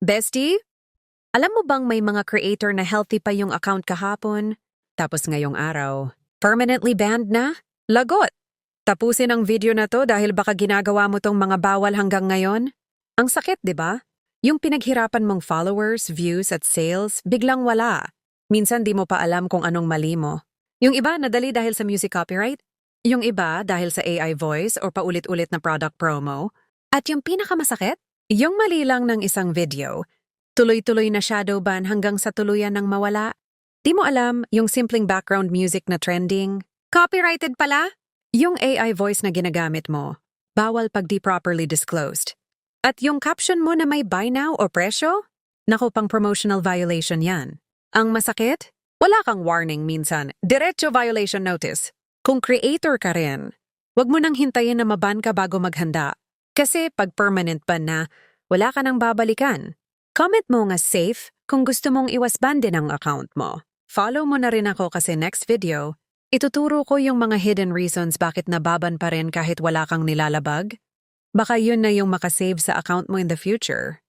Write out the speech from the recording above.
Bestie, alam mo bang may mga creator na healthy pa yung account kahapon? Tapos ngayong araw, permanently banned na? Lagot! Tapusin ang video na to dahil baka ginagawa mo tong mga bawal hanggang ngayon? Ang sakit, di ba? Yung pinaghirapan mong followers, views at sales, biglang wala. Minsan di mo pa alam kung anong mali mo. Yung iba nadali dahil sa music copyright, yung iba dahil sa AI voice o paulit-ulit na product promo, at yung pinakamasakit, yung mali lang ng isang video, tuloy-tuloy na shadow ban hanggang sa tuluyan ng mawala. Di mo alam yung simpleng background music na trending? Copyrighted pala? Yung AI voice na ginagamit mo, bawal pag di properly disclosed. At yung caption mo na may buy now o presyo? Naku, pang promotional violation yan. Ang masakit? Wala kang warning minsan, diretso violation notice. Kung creator ka rin, wag mo nang hintayin na maban ka bago maghanda. Kasi pag permanent ban na, wala ka nang babalikan. Comment mo nga safe kung gusto mong iwas-ban din ang account mo. Follow mo na rin ako kasi next video, ituturo ko yung mga hidden reasons bakit nababan pa rin kahit wala kang nilalabag. Baka yun na yung makasave sa account mo in the future.